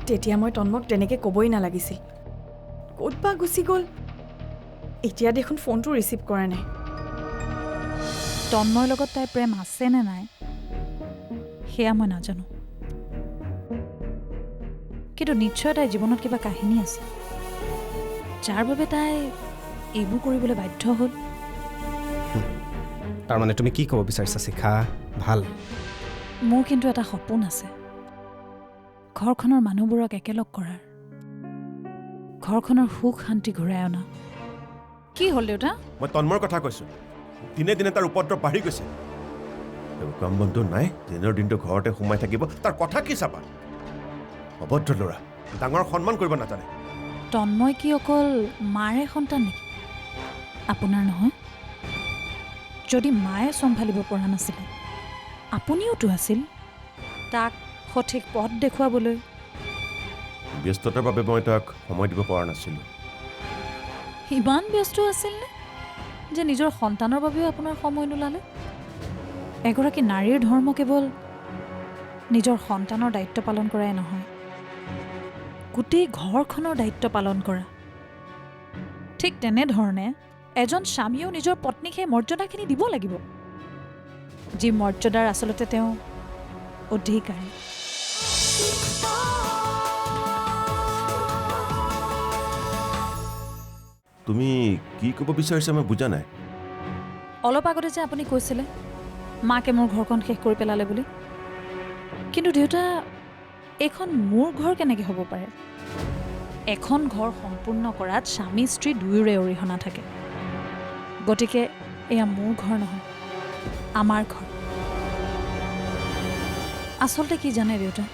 তেতিয়া মই তন্মক তেনেকৈ ক'বই নালাগিছিল। ক'ত বা গুচি গ'ল, এতিয়া দেখোন ফোনটো ৰিচিভ কৰা নাই। তন্ময়ৰ লগত তাইৰ প্ৰেম আছে নে নাই সেয়া মই নাজানো, কিন্তু নিশ্চয় তাইৰ জীৱনত কিবা কাহিনী আছে যাৰ বাবে তাই এইবোৰ কৰিবলৈ বাধ্য হ'ল। তাৰমানে তুমি কি ক'ব বিচাৰিছা শিখা? ভাল, মোৰ কিন্তু এটা সপোন আছে, ঘৰখনৰ মানুহবোৰক একেলগ কৰাৰ, ঘৰখনৰ সুখ শান্তি ঘূৰাই অনা। কি হ'ল দেউতা? মই তন্ময়ৰ কথা কৈছোঁ। দিনে দিনে তাৰ উপদ্ৰৱ বাঢ়ি গৈছে। কাম বন্ধু নাই, দিনৰ দিনটো ঘৰতে সোমাই থাকিব, তাৰ কথা কি চাবা? অভদ্ৰ ল'ৰা, ডাঙৰ সন্মান কৰিব নাজানে। তন্ময় কি অকল মাৰে সন্তান নেকি? আপোনাৰ নহয়? যদি মায়ে চম্ভালিব পৰা নাছিলে, আপুনিওতো আছিল তাক সঠিক পথ দেখুৱাবলৈ। ব্যস্ততাৰ বাবে মই তাক সময় দিব পৰা নাছিলোঁ। ইমান ব্যস্ত আছিল নে যে নিজৰ সন্তানৰ বাবেও আপোনাৰ সময় নোলালে? এগৰাকী নাৰীৰ ধৰ্ম কেৱল নিজৰ সন্তানৰ দায়িত্ব পালন কৰাই নহয়, গোটেই ঘৰখনৰ দায়িত্ব পালন কৰা। ঠিক তেনেধৰণে এজন স্বামীয়েও নিজৰ পত্নীক সেই মৰ্যাদাখিনি দিব লাগিব, যি মৰ্যাদাৰ আচলতে তেওঁ অধিকাৰী। তুমি কি ক'ব বিচাৰিছা মই বুজা নাই। অলপ আগতে যে আপুনি কৈছিলে মাকে মোৰ ঘৰখন শেষ কৰি পেলালে বুলি, কিন্তু দেউতা এইখন মোৰ ঘৰ কেনেকৈ হ'ব পাৰে? এখন ঘৰ সম্পূৰ্ণ কৰাত স্বামী স্ত্ৰী দুয়োৰে অৰিহণা থাকে। গতিকে এয়া মোৰ ঘৰ নহয়, আমাৰ ঘৰ। আচলতে কি জানে দেউতা,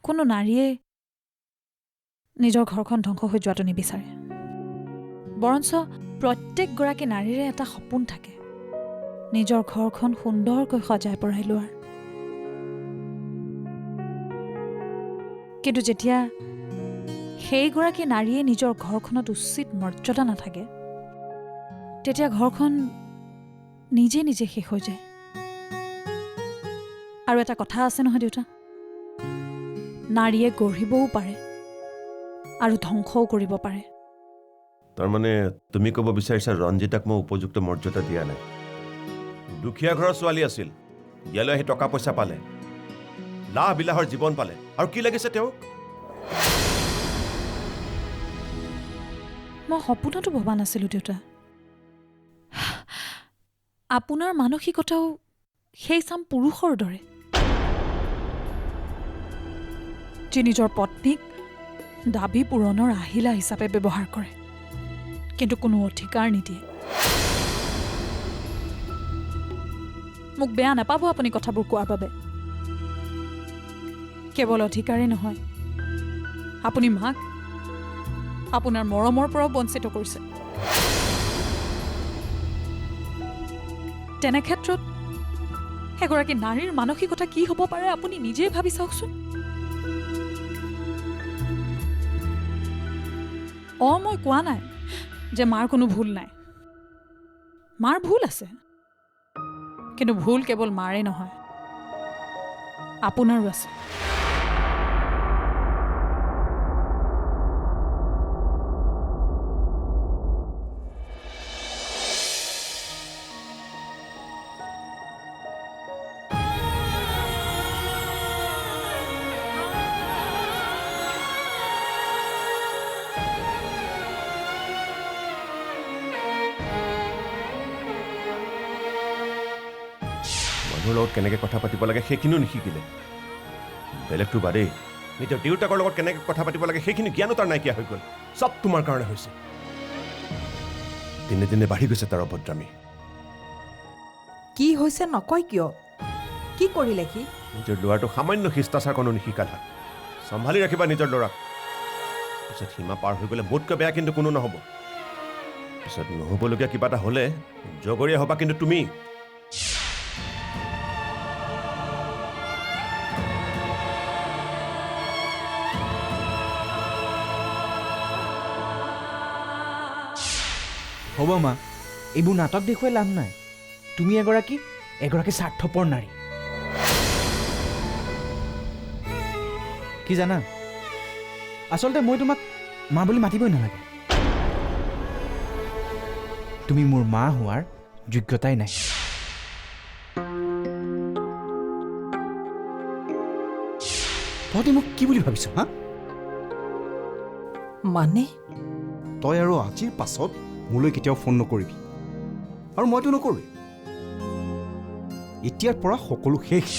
কোনো নাৰীয়ে নিজৰ ঘৰখন ধ্বংস হৈ যোৱাটো নিবিচাৰে, বৰঞ্চ প্ৰত্যেকগৰাকী নাৰীৰে এটা সপোন থাকে, নিজৰ ঘৰখন সুন্দৰকৈ সজাই পৰাই লোৱাৰ। কিন্তু যেতিয়া সেইগৰাকী নাৰীয়ে নিজৰ ঘৰখনত উচিত মৰ্যাদা নাথাকে, তেতিয়া ঘৰখন নিজে নিজে শেষ হৈ যায়। আৰু এটা কথা আছে নহয় দেউতা, নাৰীয়ে গঢ়িবও পাৰে আৰু ধ্বংসও কৰিব পাৰে। তাৰমানে তুমি ক'ব বিচাৰিছা ৰঞ্জিতাক মই উপযুক্ত মৰ্যাদা দিয়া নাই। দুখীয়া ঘৰৰ ছোৱালী আছিল, ইয়ালৈ আহি টকা পইচা পালে, লাহ বিলাহৰ জীৱন পালে, আৰু কি লাগিছে তেওঁক? মই সপোনতো ভবা নাছিলোঁ দেউতা। আপোনাৰ মানসিকতাও সেই চাম পুৰুষৰ দৰে, যি নিজৰ পত্নীক দাবী পূৰণৰ আহিলা হিচাপে ব্যৱহাৰ কৰে, কিন্তু কোনো অধিকাৰ নিদিয়ে। মোক বেয়া নাপাব আপুনি কথাবোৰ কোৱাৰ বাবে। কেৱল অধিকাৰেই নহয়, আপুনি মাক আপোনাৰ মৰমৰ পৰাও বঞ্চিত কৰিছে। তেনে ক্ষেত্ৰত এগৰাকী নাৰীৰ মানসিকতা কি হ'ব পাৰে আপুনি নিজেই ভাবি চাওকচোন। মই কোৱা নাই যে মাৰ কোনো ভুল নাই, মাৰ ভুল আছে, কিন্তু ভুল কেৱল মাৰে নহয়, আপোনাৰো আছে। মানুহৰ লগত কেনেকৈ কথা পাতিব লাগে সেইখিনিও নিশিকিলে। বেলেগটো বাদেই, নিজৰ দেউতাকৰ লগত কেনেকৈ কথা পাতিব লাগে সেইখিনি জ্ঞানো তাৰ নাইকিয়া হৈ গ'ল। চব তোমাৰ কাৰণে হৈছে। দিনে দিনে বাঢ়ি গৈছে তাৰ অভদ্ৰামী। কি হৈছে নকয় কিয়? কি কৰিলে সি? নিজৰ ল'ৰাটো সামান্য শিষ্টাচাৰকণো নিশিকালা। চম্ভালি ৰাখিবা নিজৰ ল'ৰাক। পিছত সীমা পাৰ হৈ গ'লে মোতকৈ বেয়া কিন্তু কোনো নহ'ব। পিছত নহ'বলগীয়া কিবা এটা হ'লে জগৰীয়া হ'বা কিন্তু তুমি। হ'ব মা, এইবোৰ নাটক দেখুৱাই লাভ নাই। তুমি এগৰাকী স্বাৰ্থপৰ নাৰী। কি জানা, আচলতে মই তোমাক মা বুলি মাতিবই নালাগে তুমি মোৰ মা হোৱাৰ যোগ্যতাই নাই তহঁতি মোক কি বুলি ভাবিছ হা মানে তই আৰু আজিৰ পাছত মোলৈ কেতিয়াও ফোন নকৰিবি আৰু মইতো নকৰোঁ এতিয়াৰ পৰা সকলো শেষ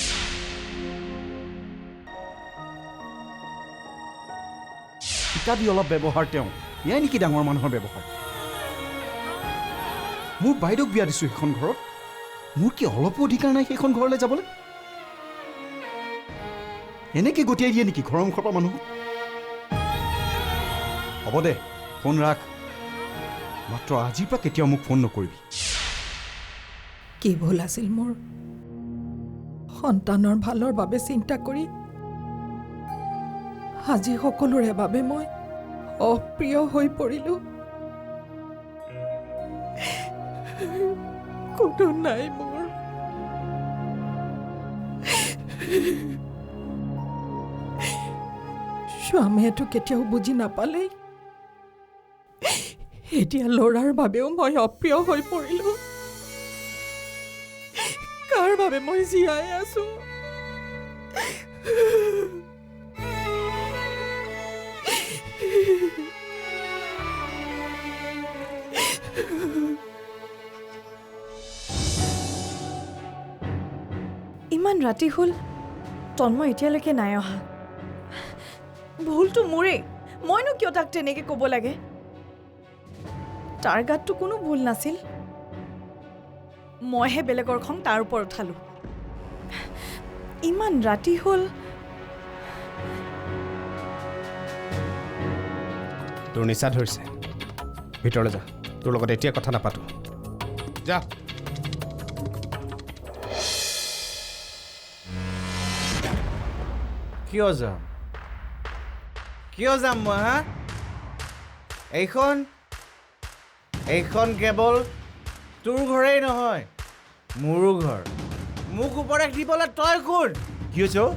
শিকাবি অলপ ব্যৱহাৰ তেওঁ এয়াই নেকি ডাঙৰ মানুহৰ ব্যৱহাৰ মোৰ বাইদেউক বিয়া দিছোঁ সেইখন ঘৰত মোৰ কি অলপো অধিকাৰ নাই সেইখন ঘৰলৈ যাবলৈ এনেকৈ গতিয়াই দিয়ে নেকি ঘৰৰ মুখৰ পৰা মানুহ হ'ব দে ফোন ৰাখ মাত্ৰ আজিৰ পৰা কেতিয়াও মোক ফোন নকৰিবি কি ভুল আছিল মোৰ সন্তানৰ ভালৰ বাবে চিন্তা কৰি আজি সকলোৰে বাবে মই অপ্ৰিয় হৈ পৰিলোঁ কোনো নাই মোৰ স্বামীয়েতো কেতিয়াও বুজি নাপালেই এতিয়া ল'ৰাৰ বাবেও মই অপ্ৰিয় হৈ পৰিলোঁ কাৰ বাবে মই জীয়াই আছো ইমান ৰাতি হ'ল তন্ময় এতিয়ালৈকে নাই অহা ভুলটো মোৰেই মইনো কিয় তাক তেনেকৈ ক'ব লাগে তাৰ গাততো কোনো ভুল নাছিল মইহে বেলেগৰ খং তাৰ ওপৰত উঠালোঁ ইমান ৰাতি হ'ল তোৰ নিচা ধৰিছে ভিতৰলৈ যা তোৰ লগত এতিয়া কথা নাপাতো যা কিয় যাম মই হা এইখন কেৱল তোৰ ঘৰেই নহয় মোৰো ঘৰ মোক উপদেশ দিবলৈ তই কোন কি হৈছে অ'?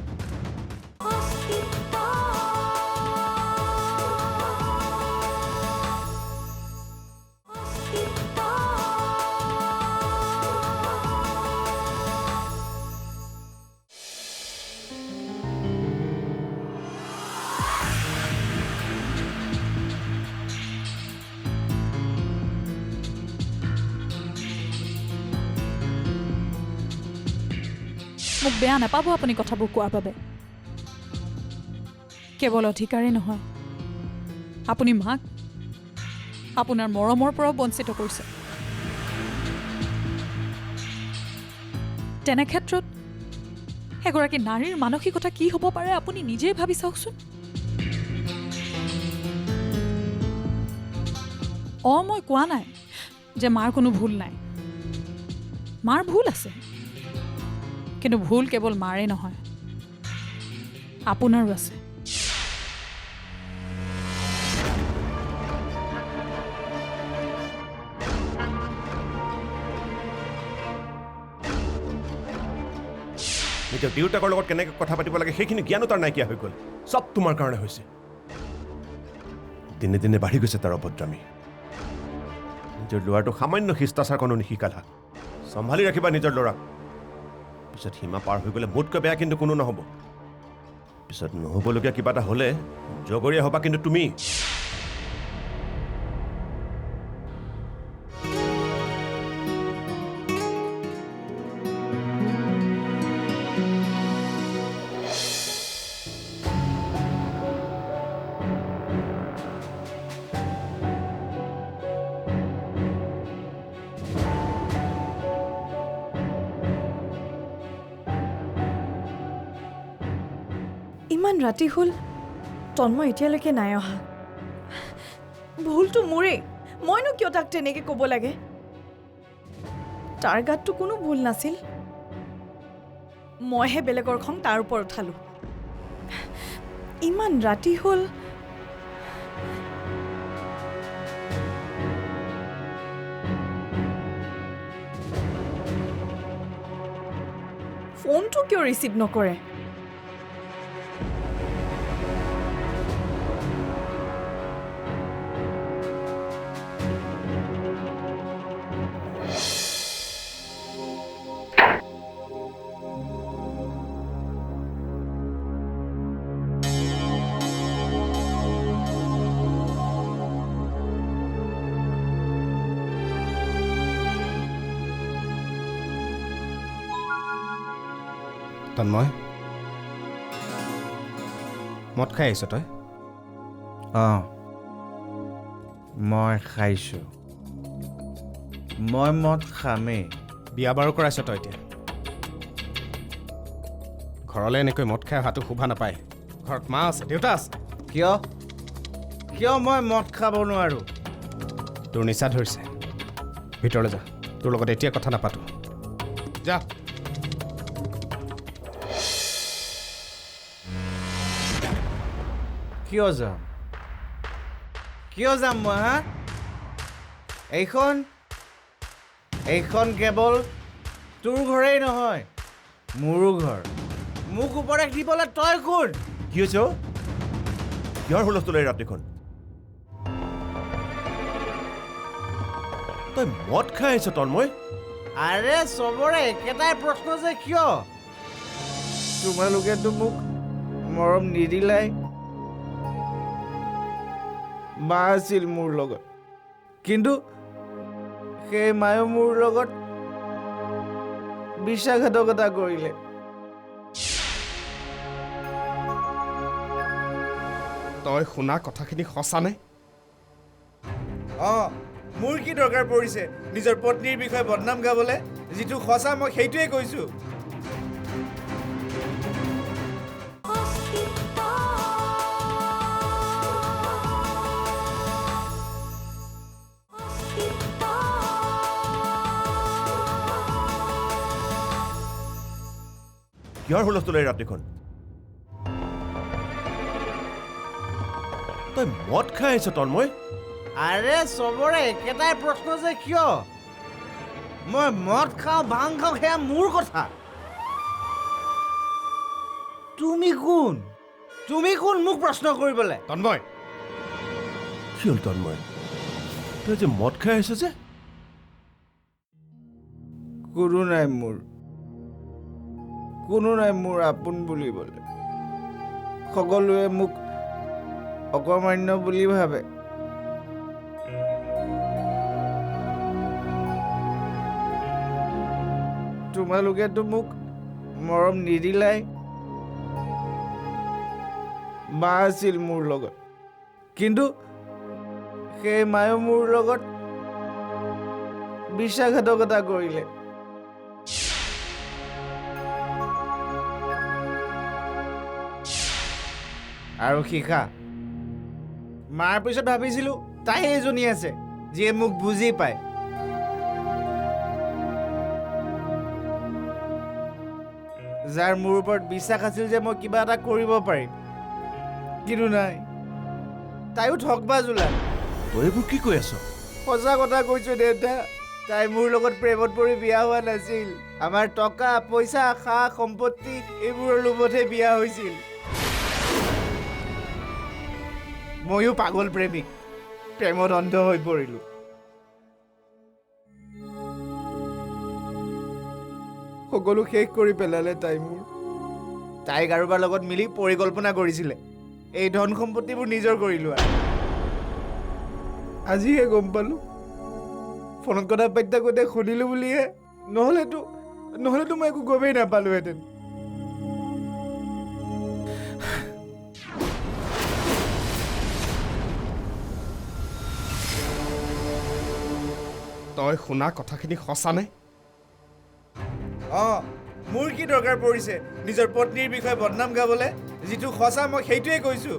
মোক বেয়া নাপাব আপুনি কথাবোৰ কোৱাৰ বাবে কেৱল অধিকাৰেই নহয় আপুনি মাক আপোনাৰ মৰমৰ পৰাও বঞ্চিত কৰিছে তেনে ক্ষেত্ৰত এগৰাকী নাৰীৰ মানসিকতা কি হ'ব পাৰে আপুনি নিজেই ভাবি চাওকচোন মই কোৱা নাই যে মাৰ কোনো ভুল নাই মাৰ ভুল আছে কিন্তু ভুল কেৱল মাৰে নহয় আপোনাৰো আছে নিজৰ দেউতাকৰ লগত কেনেকৈ কথা পাতিব লাগে সেইখিনি জ্ঞানো তাৰ নাইকিয়া হৈ গ'ল চব তোমাৰ কাৰণে হৈছে দিনে দিনে বাঢ়ি গৈছে তাৰ অভদ্ৰামী নিজৰ ল'ৰাটো সামান্য শিষ্টাচাৰকণো নিশিকালা চম্ভালি ৰাখিবা নিজৰ ল'ৰাক পিছত সীমা পাৰ হৈ গ'লে মোতকৈ বেয়া কিন্তু কোনো নহ'ব পিছত নহ'বলগীয়া কিবা এটা হ'লে জগৰীয়া হ'বা কিন্তু তুমি ইমান ৰাতি হ'ল তন্ময় এতিয়ালৈকে নাই অহা ভুলটো মোৰেই মইনো কিয় তাক তেনেকৈ ক'ব লাগে তাৰ গাততো কোনো ভুল নাছিল মইহে বেলেগৰ খং তাৰ ওপৰত উঠালোঁ ইমান ৰাতি হ'ল ফোনটো কিয় ৰিচিভ নকৰে তন্ময় মদ খাই আহিছ তই অঁ মই খাইছোঁ মই মদ খামেই বিয়া বাৰু কৰাইছ তই এতিয়া ঘৰলৈ এনেকৈ মদ খাই অহাটো শোভা নাপায় ঘৰত মা আছে দেউতা আছে কিয় কিয় মই মদ খাব নোৱাৰোঁ তোৰ নিচা ধৰিছে ভিতৰলৈ যা তোৰ লগত এতিয়া কথা নাপাতো যা কিয় যাম মই হা এইখন কেৱল তোৰ ঘৰেই নহয় মোৰো ঘৰ মোক উপদেশ দিবলৈ তই কোন কি হৈছে অ? কিহৰ হুলস্থুল এই ৰাতিখন তই মদ খাই আহিছ তন্ময় আৰে চবৰে একেটাই প্ৰশ্ন যে কিয় তোমালোকেতো মোক মৰম নিদিলাই মা আছিল মোৰ লগত কিন্তু সেই মায়েও মোৰ লগত বিশ্বাসঘাতকতা কৰিলে তই শুনা কথাখিনি সঁচানে অঁ মোৰ কি দৰকাৰ পৰিছে নিজৰ পত্নীৰ বিষয়ে বদনাম গাবলৈ যিটো সঁচা মই সেইটোৱে কৈছোঁ কিহৰ হুলস্থুল এই ৰাতিখন তই মদ খাই আহিছ তন্ময় আৰে চবৰে একেটাই প্ৰশ্ন যে কিয় মই মদ খাওঁ ভাং খাওঁ সেয়া মোৰ কথা তুমি কোন মোক প্ৰশ্ন কৰিবলৈ তন্ময় কি হ'ল তন্ময় তই যে মদ খাই আহিছ যে কোনো নাই মোৰ আপোন বুলিবলৈ সকলোৱে মোক অকৰ্মান্য বুলি ভাবে তোমালোকেতো মোক মৰম নিদিলাই মা আছিল মোৰ লগত কিন্তু সেই মায়েও মোৰ লগত বিশ্বাসঘাতকতা কৰিলে আৰু শিখা মাৰ পিছত ভাবিছিলোঁ তাই এজনী আছে যিয়ে মোক বুজি পায় যাৰ মোৰ ওপৰত বিশ্বাস আছিল যে মই কিবা এটা কৰিব পাৰিম কিন্তু নাই তাইও ঠগবাজ ওলাল তই এইবোৰ কি কৈ আছ সঁচা কথা কৈছোঁ দেউতা তাই মোৰ লগত প্ৰেমত পৰি বিয়া হোৱা নাছিল আমাৰ টকা পইচা সা সম্পত্তি এইবোৰৰ লোভতহে বিয়া হৈছিল ময়ো পাগল প্ৰেমিক প্ৰেমত অন্ধ হৈ পৰিলোঁ সকলো শেষ কৰি পেলালে তাই কাৰোবাৰ লগত মিলি পৰিকল্পনা কৰিছিলে এই ধন সম্পত্তিবোৰ নিজৰ কৰি লোৱা আজিহে গম পালোঁ ফোনত কথা পাতি থাকোঁতে শুনিলোঁ বুলিহে নহ'লেতো মই একো গমেই নাপালোঁহেঁতেন তই শুনা কথাখিনি সঁচানে অঁ মোৰ কি দৰকাৰ পৰিছে নিজৰ পত্নীৰ বিষয়ে বদনাম গাবলৈ যিটো সঁচা মই সেইটোৱে কৈছোঁ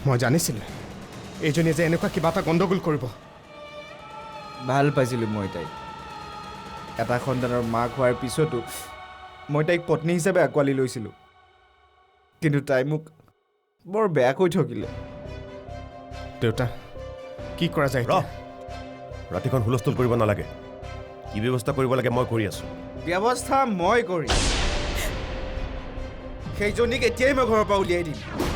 মই জানিছিলোঁ এইজনীয়ে যে এনেকুৱা কিবা এটা গণ্ডগোল কৰিব ভাল পাইছিলোঁ মই তাইক এটা সন্তানৰ মাক হোৱাৰ পিছতো মই তাইক পত্নী হিচাপে আঁকোৱালি লৈছিলোঁ কিন্তু তাই মোক বৰ বেয়াকৈ ঠগিলে দেউতা কি কৰা যায় ৰ ৰাতিখন হুলস্থুল কৰিব নালাগে কি ব্যৱস্থা কৰিব লাগে মই কৰি আছোঁ ব্যৱস্থা মই কৰিম সেইজনীক এতিয়াই মই ঘৰৰ পৰা উলিয়াই দিম